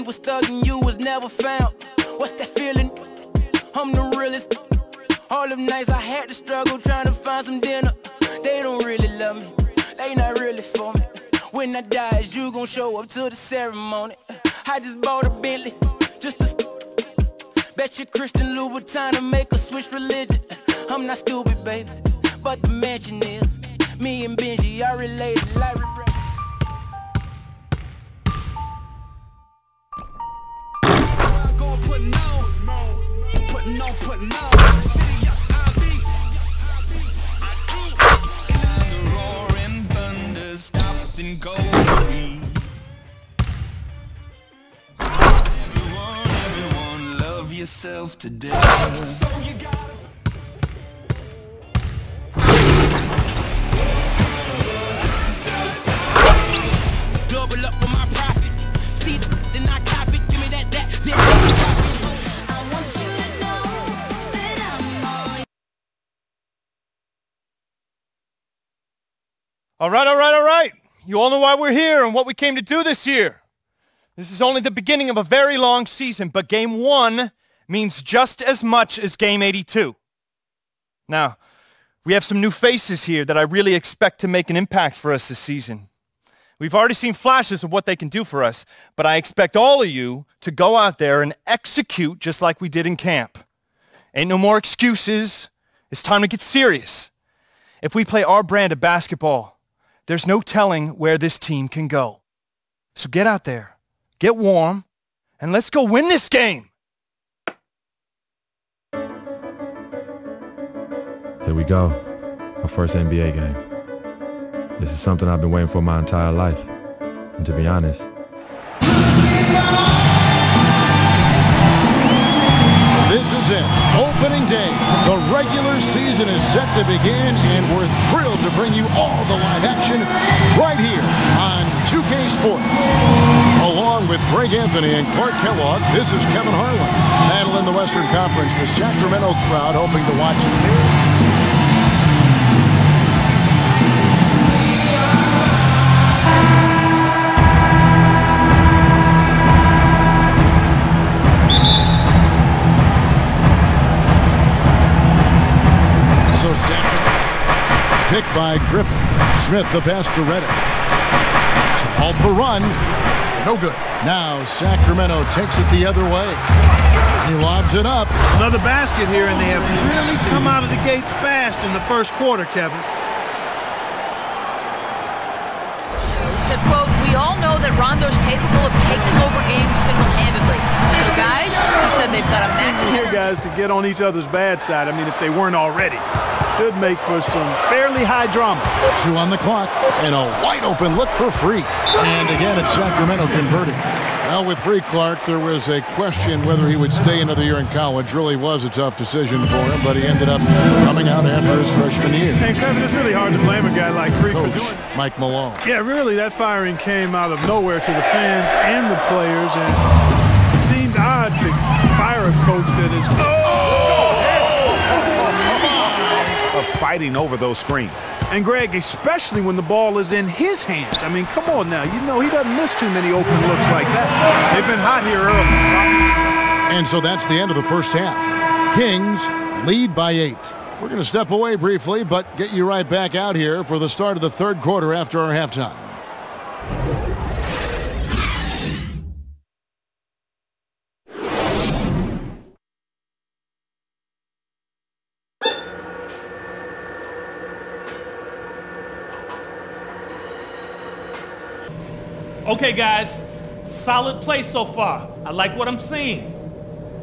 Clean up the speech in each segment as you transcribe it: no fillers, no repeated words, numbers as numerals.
was thugging, you was never found. What's that feeling? I'm the realest. All them nights I had to struggle trying to find some dinner. They don't really love me, they not really for me. When I die, is you gon' show up to the ceremony? I just bought a Bentley, just to bet you Christian Louboutin to make her switch religion. I'm not stupid, baby, but the mansion is. Me and Benji are related like putting on. City up, the roaring thunder stopped and go. Everyone, love yourself to death. Double up for my profit. See, then I cop it. Give me that. All right. You all know why we're here and what we came to do this year. This is only the beginning of a very long season, but Game 1 means just as much as Game 82. Now, we have some new faces here that I really expect to make an impact for us this season. We've already seen flashes of what they can do for us, but I expect all of you to go out there and execute just like we did in camp. Ain't no more excuses. It's time to get serious. If we play our brand of basketball, there's no telling where this team can go. So get out there, get warm, and let's go win this game. Here we go, our first NBA game. This is something I've been waiting for my entire life. And to be honest, this is it, opening day. The regular season is set to begin, and we're thrilled to bring you all the live action right here on 2K Sports. Along with Greg Anthony and Clark Kellogg, this is Kevin Harlan. Battle in the Western Conference, the Sacramento crowd hoping to watch it. Picked by Griffin. Smith, the pass to Reddick. Called for run. No good. Now Sacramento takes it the other way. He lobs it up. Another basket here, and they have really come out of the gates fast in the first quarter, Kevin. He said, quote, "We all know that Rondo's capable of taking over games single-handedly. So, guys," he said, "they've got a match Here, guys, to get on each other's bad side. I mean, if they weren't already. Should make for some fairly high drama. 2 on the clock, and a wide-open look for Freak. And again, it's Sacramento converting. Well, with Freak, Clark, there was a question whether he would stay another year in college. Really was a tough decision for him, but he ended up coming out after his freshman year. And Kevin, it's really hard to blame a guy like Freak for doing it. Mike Malone. Yeah, really, that firing came out of nowhere to the fans and the players, and it seemed odd to fire a coach that is fighting over those screens. And Greg, especially when the ball is in his hands. I mean, come on now. You know he doesn't miss too many open looks like that. They've been hot here early. And so that's the end of the first half. Kings lead by 8. We're going to step away briefly, but get you right back out here for the start of the third quarter after our halftime. Okay, guys, solid play so far. I like what I'm seeing.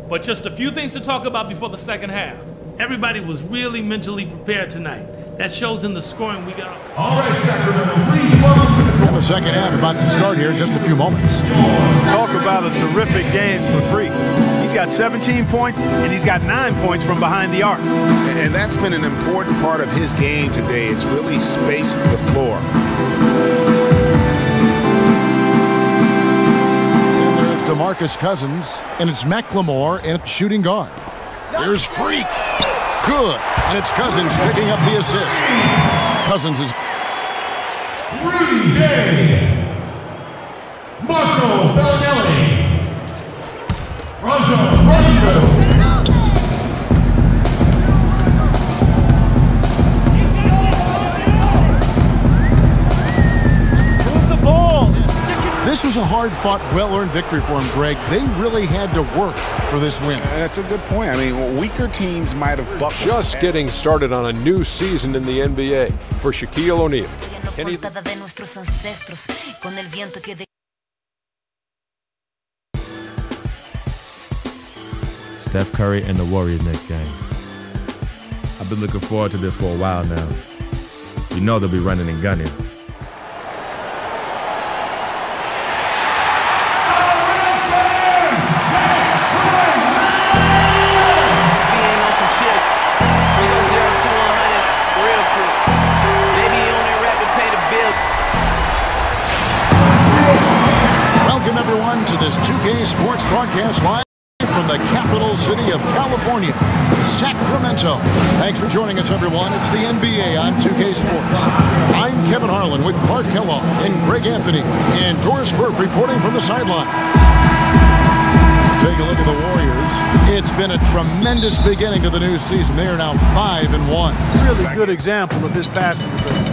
But just a few things to talk about before the second half. Everybody was really mentally prepared tonight. That shows in the scoring we got. All right, Sacramento, please welcome. And the second half about to start here in just a few moments. Talk about a terrific game for Freak. He's got 17 points, and he's got 9 points from behind the arc. And that's been an important part of his game today. It's really spaced the floor. DeMarcus Cousins, and it's McLemore in shooting guard. Here's Freak. Good. And it's Cousins picking up the assist. Cousins is... Rudy Gay. Marco Bellinelli. This was a hard-fought, well-earned victory for him, Greg. They really had to work for this win. That's a good point. I mean, weaker teams might have bucked. Just getting started on a new season in the NBA for Shaquille O'Neal. Steph Curry and the Warriors next game. I've been looking forward to this for a while now. You know they'll be running and gunning. Welcome everyone to this 2K Sports broadcast live from the capital city of California, Sacramento. Thanks for joining us, everyone. It's the NBA on 2K Sports. I'm Kevin Harlan with Clark Kellogg and Greg Anthony and Doris Burke reporting from the sideline. Take a look at the Warriors. It's been a tremendous beginning to the new season. They are now 5-1. Really good example of his passing ability.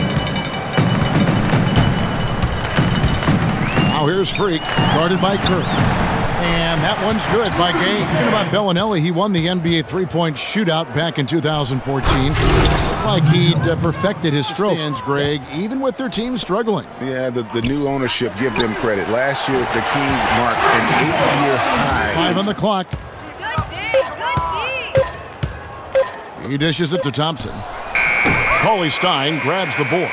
Now here's Freak, guarded by Curry. And that one's good by Gay. Thinking about Bellinelli, he won the NBA three-point shootout back in 2014. Looked like he'd perfected his stroke. Greg, even with their team struggling. Yeah, the new ownership, give them credit. Last year, the Kings marked an 8-year high. 5 on the clock. He dishes it to Thompson. Cauley Stein grabs the board.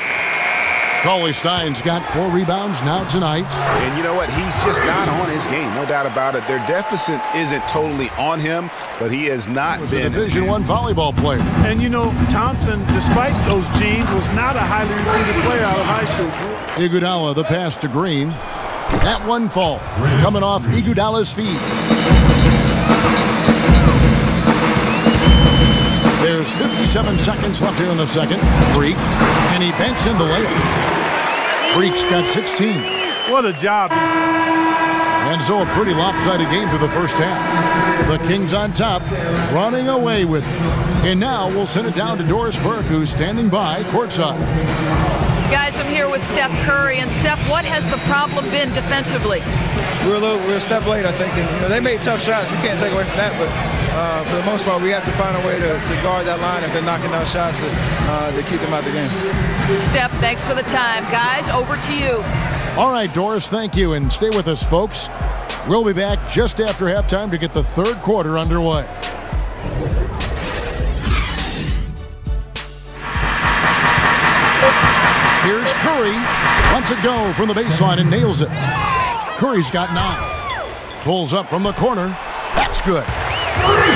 Cauley Stein's got 4 rebounds now tonight. And you know what? He's just not on his game, no doubt about it. Their deficit isn't totally on him, but he has not been a Division I volleyball player. And you know, Thompson, despite those genes, was not a highly recruited player out of high school. Iguodala, the pass to Green. That one falls, coming off Iguodala's feet. There's 57 seconds left here in the second. Freak, and he banks in the layup. Freak's got 16. What a job. And so a pretty lopsided game for the first half. The Kings on top, running away with it. And now we'll send it down to Doris Burke, who's standing by courtside. Guys, I'm here with Steph Curry. And Steph, what has the problem been defensively? We're a step late, I think. And they made tough shots. We can't take away from that, but for the most part, we have to find a way to guard that line if they're knocking down shots to keep them out the game. Steph, thanks for the time. Guys, over to you. All right, Doris, thank you. And stay with us, folks. We'll be back just after halftime to get the third quarter underway. Here's Curry. Lets it go from the baseline and nails it. Curry's got 9. Pulls up from the corner. That's good.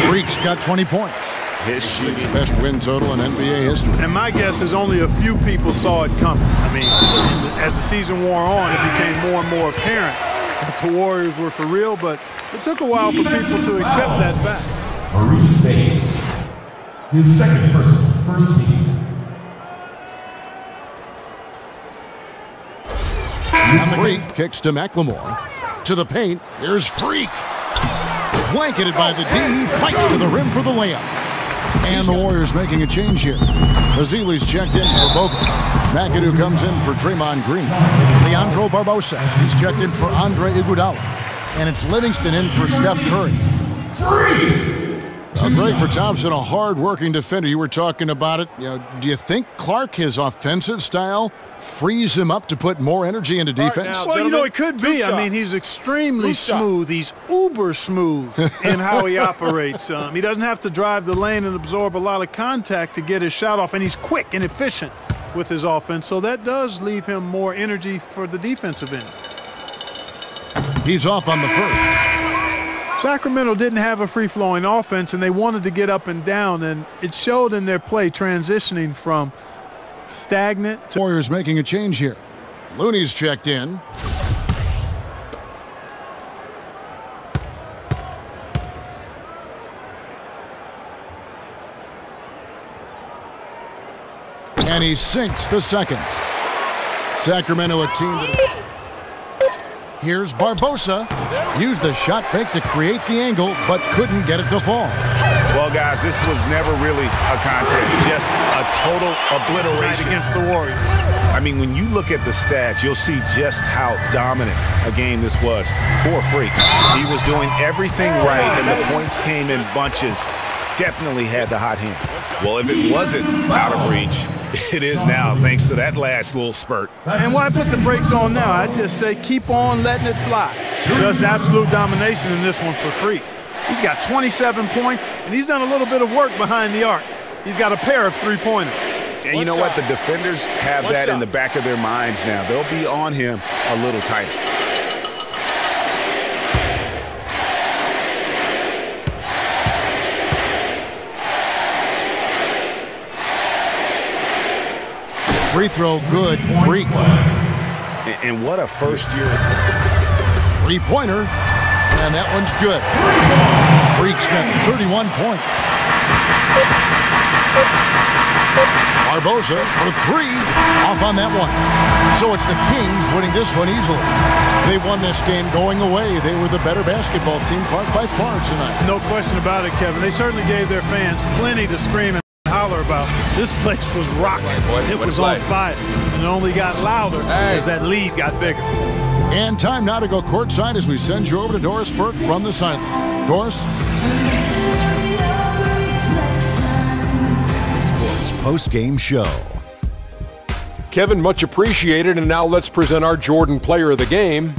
Freak's got 20 points. His 6th best win total in NBA history. And my guess is only a few people saw it coming. I mean, as the season wore on, it became more and more apparent that the Warriors were for real, but it took a while for people to accept that fact. Maurice Bates, his second first team. Freak kicks to McLemore. To the paint, there's Freak. Blanketed by the D, he fights to the rim for the layup. And the Warriors making a change here. Vasili's checked in for Bogut. McAdoo comes in for Draymond Green. Leandro Barbosa, he's checked in for Andre Iguodala. And it's Livingston in for Steph Curry. Greg, for Thompson, a hard-working defender. You were talking about it. You know, do you think Clark, his offensive style, frees him up to put more energy into defense? Well, you know, it could be. I mean, he's extremely smooth. He's uber smooth in how he operates. He doesn't have to drive the lane and absorb a lot of contact to get his shot off, and he's quick and efficient with his offense. So that does leave him more energy for the defensive end. He's off on the first. Sacramento didn't have a free-flowing offense, and they wanted to get up and down, and it showed in their play transitioning from stagnant to... Warriors making a change here. Looney's checked in. And he sinks the second. Sacramento, a team that... Here's Barbosa. Used the shot fake to create the angle, but couldn't get it to fall. Well, guys, this was never really a contest. Just a total obliteration against the Warriors. I mean, when you look at the stats, you'll see just how dominant a game this was. Poor Freak. He was doing everything right, and the points came in bunches. Definitely had the hot hand. Well, if it wasn't out of reach, it is now, thanks to that last little spurt. And why put the brakes on now? I just say keep on letting it fly. Just absolute domination in this one for Freak. He's got 27 points, and he's done a little bit of work behind the arc. He's got a pair of three-pointers. And you know what? The defenders have that in the back of their minds now. They'll be on him a little tighter. Free throw good, Freak. And what a first-year three-pointer, and that one's good. Freak's got 31 points. Barbosa for three, off on that one. So it's the Kings winning this one easily. They won this game going away. They were the better basketball team by far tonight. No question about it, Kevin. They certainly gave their fans plenty to scream and holler about. This place was rocking. It was on fire, and it only got louder as that lead got bigger. And time now to go courtside as we send you over to Doris Burke from the sideline. Doris? Post-game show. Kevin, much appreciated, and now let's present our Jordan player of the game,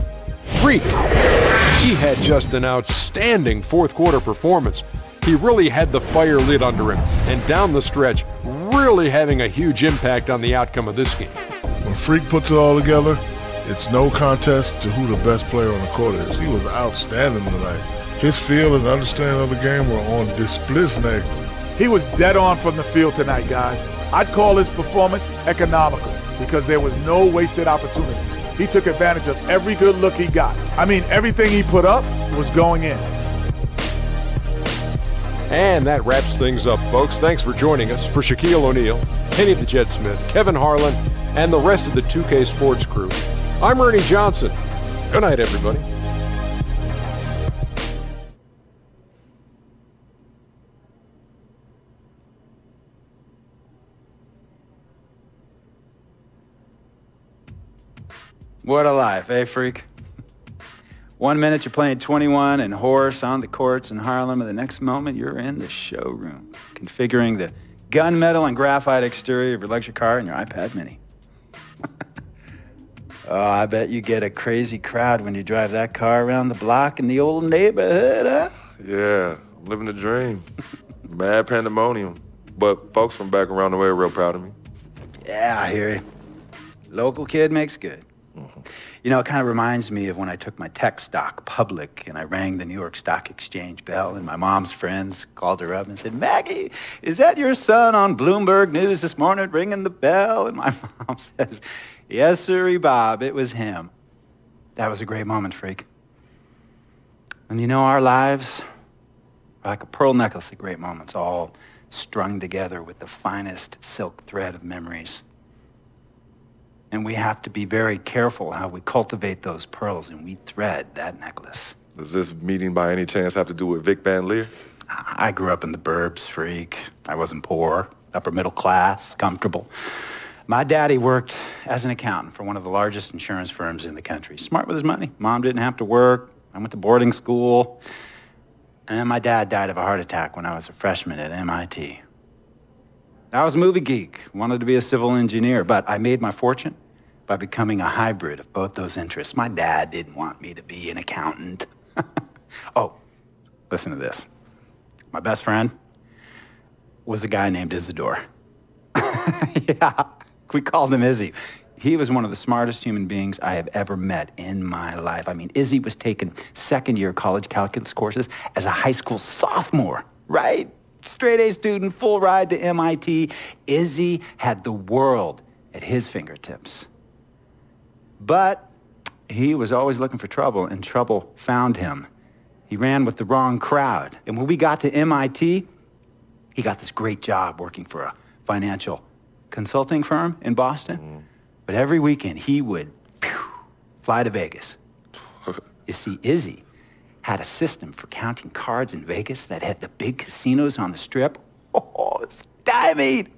Freak. He had just an outstanding fourth-quarter performance. He really had the fire lit under him, and down the stretch, really having a huge impact on the outcome of this game. When Freak puts it all together, it's no contest to who the best player on the court is. He was outstanding tonight. His feel and understanding of the game were on display. He was dead on from the field tonight, guys. I'd call his performance economical because there was no wasted opportunities. He took advantage of every good look he got. I mean, everything he put up was going in. And that wraps things up, folks. Thanks for joining us. For Shaquille O'Neal, Kenny the Jet Smith, Kevin Harlan, and the rest of the 2K Sports crew, I'm Ernie Johnson. Good night, everybody. What a life, eh, Freak? 1 minute you're playing 21 and horse on the courts in Harlem, and the next moment you're in the showroom, configuring the gunmetal and graphite exterior of your luxury car and your iPad mini. Oh, I bet you get a crazy crowd when you drive that car around the block in the old neighborhood, huh? Yeah, I'm living the dream. Mad pandemonium. But folks from back around the way are real proud of me. Yeah, I hear you. Local kid makes good. You know, it kind of reminds me of when I took my tech stock public and I rang the New York Stock Exchange bell and my mom's friends called her up and said, "Maggie, is that your son on Bloomberg News this morning ringing the bell?" And my mom says, "Yes, sirree, Bob, it was him." That was a great moment, Freak. And you know, our lives are like a pearl necklace of great moments, all strung together with the finest silk thread of memories. And we have to be very careful how we cultivate those pearls and we thread that necklace. Does this meeting by any chance have to do with Vic Van Leer? I grew up in the burbs, Freak. I wasn't poor, upper middle class, comfortable. My daddy worked as an accountant for one of the largest insurance firms in the country. Smart with his money. Mom didn't have to work. I went to boarding school. And then my dad died of a heart attack when I was a freshman at MIT. I was a movie geek, wanted to be a civil engineer, but I made my fortune by becoming a hybrid of both those interests. My dad didn't want me to be an accountant. Oh, listen to this. My best friend was a guy named Isidore. Yeah, we called him Izzy. He was one of the smartest human beings I have ever met in my life. I mean, Izzy was taking second-year college calculus courses as a high school sophomore, right? Straight-A student, full ride to MIT. Izzy had the world at his fingertips. But he was always looking for trouble, and trouble found him. He ran with the wrong crowd. And when we got to MIT, he got this great job working for a financial consulting firm in Boston. But every weekend, he would fly to Vegas, You see, Izzy had a system for counting cards in Vegas that had the big casinos on the Strip. Oh, stymied.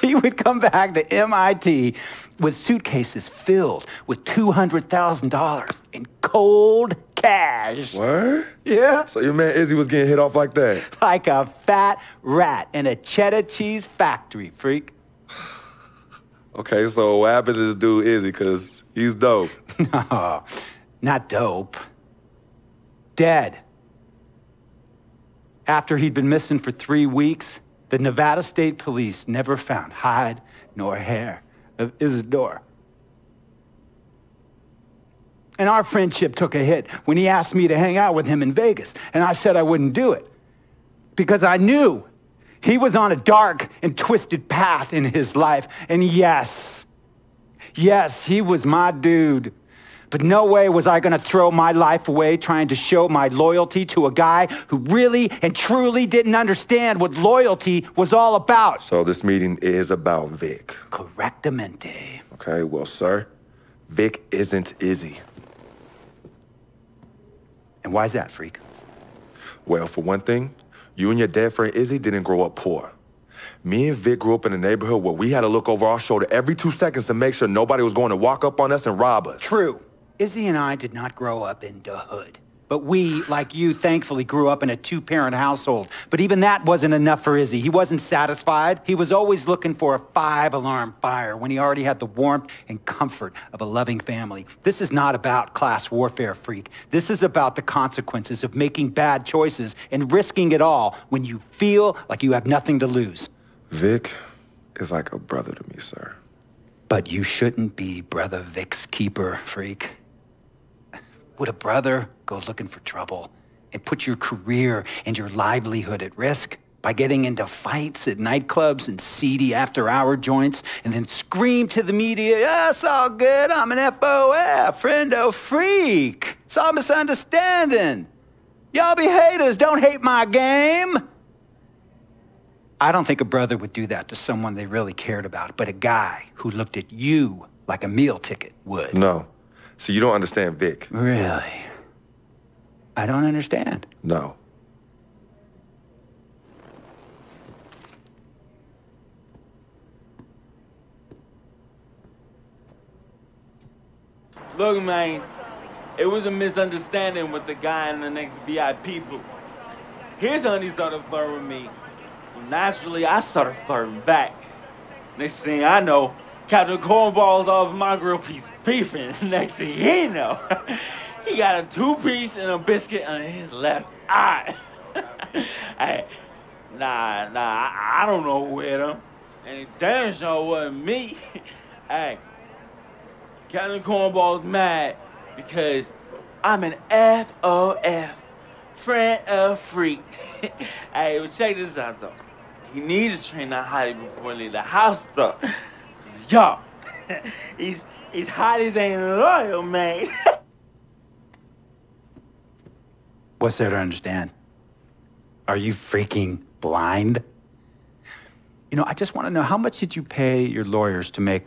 He would come back to MIT with suitcases filled with $200,000 in cold cash. What? Yeah. So your man Izzy was getting hit off like that? Like a fat rat in a cheddar cheese factory, freak. Okay, so what happened to this dude Izzy? Because he's dope. No, not dope. Dead. After he'd been missing for 3 weeks, the Nevada State Police never found hide nor hair of Isidore. And our friendship took a hit when he asked me to hang out with him in Vegas, and I said I wouldn't do it because I knew he was on a dark and twisted path in his life. And yes, he was my dude. But no way was I gonna throw my life away trying to show my loyalty to a guy who really and truly didn't understand what loyalty was all about. So this meeting is about Vic. Correctamente. Okay, well, sir, Vic isn't Izzy. And why's that, freak? Well, for one thing, you and your dead friend Izzy didn't grow up poor. Me and Vic grew up in a neighborhood where we had to look over our shoulder every 2 seconds to make sure nobody was going to walk up on us and rob us. True. Izzy and I did not grow up in the hood. But we, like you, thankfully grew up in a 2-parent household. But even that wasn't enough for Izzy. He wasn't satisfied. He was always looking for a 5-alarm fire when he already had the warmth and comfort of a loving family. This is not about class warfare, freak. This is about the consequences of making bad choices and risking it all when you feel like you have nothing to lose. Vic is like a brother to me, sir. But you shouldn't be Brother Vic's keeper, freak. Would a brother go looking for trouble and put your career and your livelihood at risk by getting into fights at nightclubs and seedy after-hour joints and then scream to the media, "Yeah, it's all good, I'm an FOF, friendo freak. It's all misunderstanding. Y'all be haters, don't hate my game." I don't think a brother would do that to someone they really cared about, but a guy who looked at you like a meal ticket would. No. See, you don't understand Vic. Really? I don't understand. No. Look, man, it was a misunderstanding with the guy in the next VIP booth. His honey started flirting with me, so naturally I started flirting back. Next thing I know, Captain Cornball's off my grill piece beefing. Next thing he know, he got a 2-piece and a biscuit on his left eye. Hey, I don't know who hit him. And it damn sure wasn't me. Hey, Captain Cornball's mad because I'm an FOF, friend of freak. Hey, well, check this out, though. He needs to train that hottie before he leave the house, though. Yo, he's hot as ain't loyal, man. What's there to understand? Are you freaking blind? You know, I just want to know, how much did you pay your lawyers to make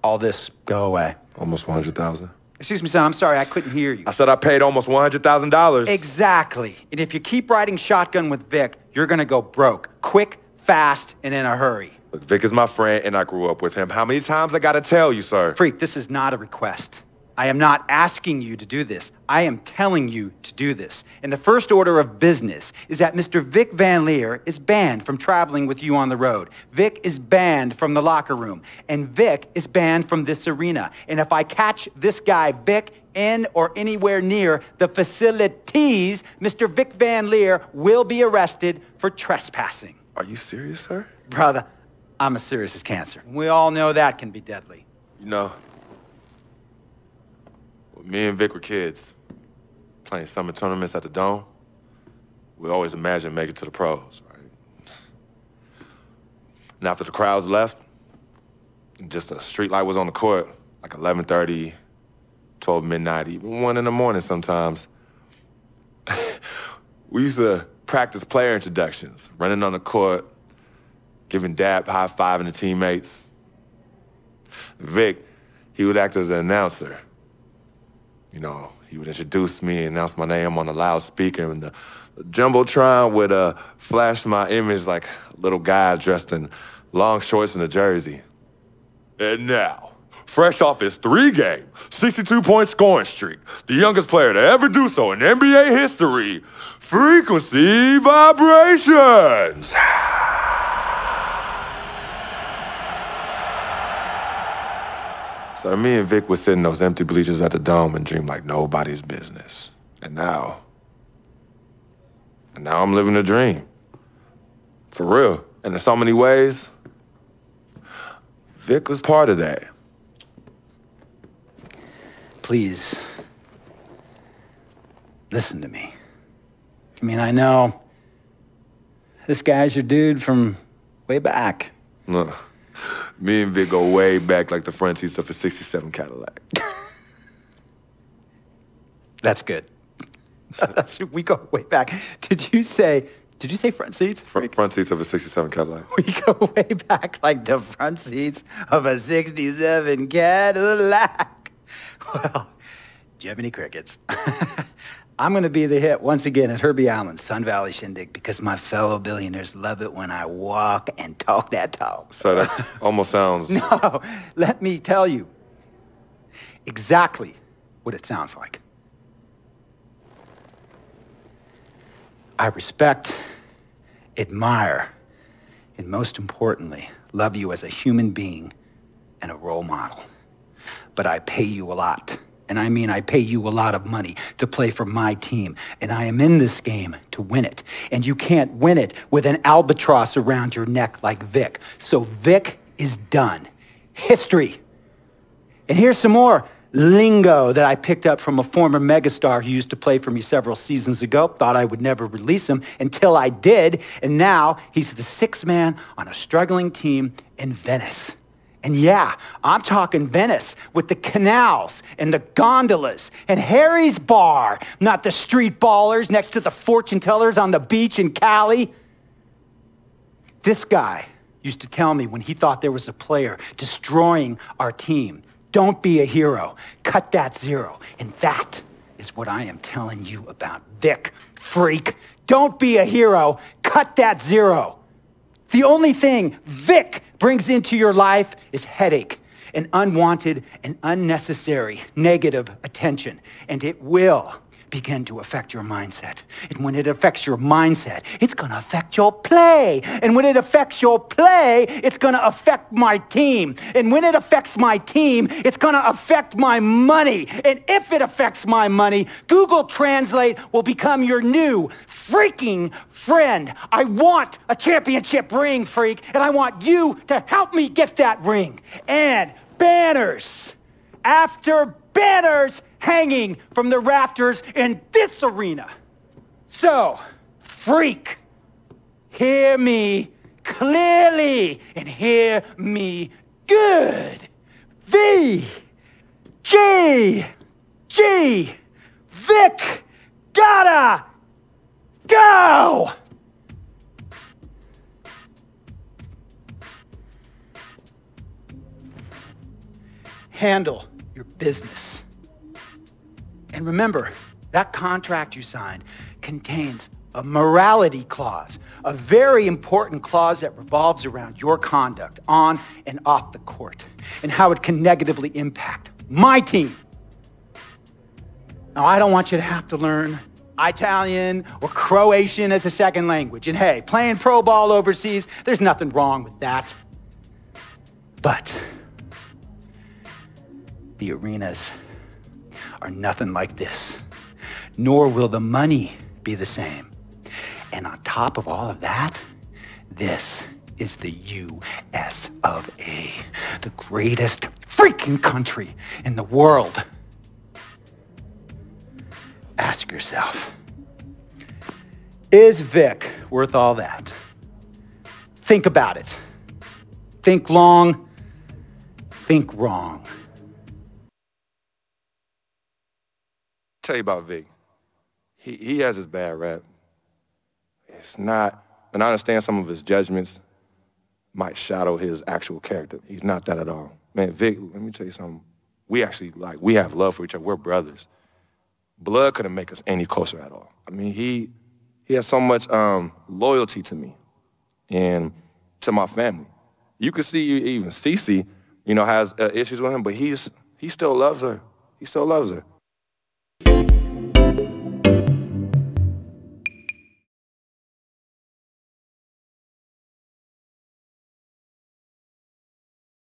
all this go away? Almost $100,000. Excuse me, son, I'm sorry, I couldn't hear you. I said I paid almost $100,000. Exactly. And if you keep riding shotgun with Vic, you're gonna go broke. Quick, fast, and in a hurry. But Vic is my friend, and I grew up with him. How many times I gotta tell you, sir? Freak, this is not a request. I am not asking you to do this. I am telling you to do this. And the first order of business is that Mr. Vic Van Leer is banned from traveling with you on the road. Vic is banned from the locker room. And Vic is banned from this arena. And if I catch this guy, Vic, in or anywhere near the facilities, Mr. Vic Van Leer will be arrested for trespassing. Are you serious, sir? Brother, I'm as serious as cancer. We all know that can be deadly. You know, when me and Vic were kids, playing summer tournaments at the Dome, we always imagined making it to the pros, right? And after the crowds left, just a street light was on the court, like 11:30, 12 midnight, even 1 in the morning sometimes. We used to practice player introductions, running on the court, giving dap, high-fiving the teammates. Vic, he would act as an announcer. You know, he would introduce me, announce my name on the loudspeaker, and the Jumbotron would flash my image like a little guy dressed in long shorts and a jersey. And now, fresh off his 3-game, 62-point scoring streak, the youngest player to ever do so in NBA history, Frequency Vibrations! So me and Vic would sit in those empty bleachers at the Dome and dream like nobody's business. And now I'm living a dream. For real. And in so many ways, Vic was part of that. Please, listen to me. I mean, I know this guy's your dude from way back. Look, me and Vic go way back like the front seats of a 67 Cadillac. That's good. We go way back. Did you say front seats? Front seats of a 67 Cadillac. We go way back like the front seats of a 67 Cadillac. Well, do you have any crickets? I'm going to be the hit once again at Herbie Allen's Sun Valley Shindig because my fellow billionaires love it when I walk and talk that talk. So that almost sounds... No, let me tell you exactly what it sounds like. I respect, admire, and most importantly, love you as a human being and a role model. But I pay you a lot. And I mean, I pay you a lot of money to play for my team. And I am in this game to win it. And you can't win it with an albatross around your neck like Vic. So Vic is done. History. And here's some more lingo that I picked up from a former megastar who used to play for me several seasons ago. Thought I would never release him until I did. And now he's the sixth man on a struggling team in Venice. And yeah, I'm talking Venice with the canals and the gondolas and Harry's Bar, not the street ballers next to the fortune tellers on the beach in Cali. This guy used to tell me when he thought there was a player destroying our team, don't be a hero, cut that zero. And that is what I am telling you about Vic, freak. Don't be a hero, cut that zero. The only thing Vic brings into your life is headache and unwanted and unnecessary negative attention. And it will begin to affect your mindset. And when it affects your mindset, it's going to affect your play. And when it affects your play, it's going to affect my team. And when it affects my team, it's going to affect my money. And if it affects my money, Google Translate will become your new freaking friend. I want a championship ring, freak, and I want you to help me get that ring. And banners after banners hanging from the rafters in this arena. So, freak, hear me clearly and hear me good. V-G-G, Vic, gotta go! Handle your business. And remember, that contract you signed contains a morality clause, a very important clause that revolves around your conduct on and off the court, and how it can negatively impact my team. Now, I don't want you to have to learn Italian or Croatian as a second language. And hey, playing pro ball overseas, there's nothing wrong with that. But the arenas are nothing like this, nor will the money be the same. And on top of all of that, this is the U.S. of A., the greatest freaking country in the world. Ask yourself, is Vic worth all that? Think about it. Think long, think wrong. Tell you about Vic. He has his bad rap. It's not, and I understand some of his judgments might shadow his actual character. He's not that at all. Man, Vic, let me tell you something. We actually, we have love for each other. We're brothers. blood couldn't make us any closer at all. I mean, he has so much loyalty to me and to my family. You can see even Cece, you know, has issues with him, but he still loves her. He still loves her.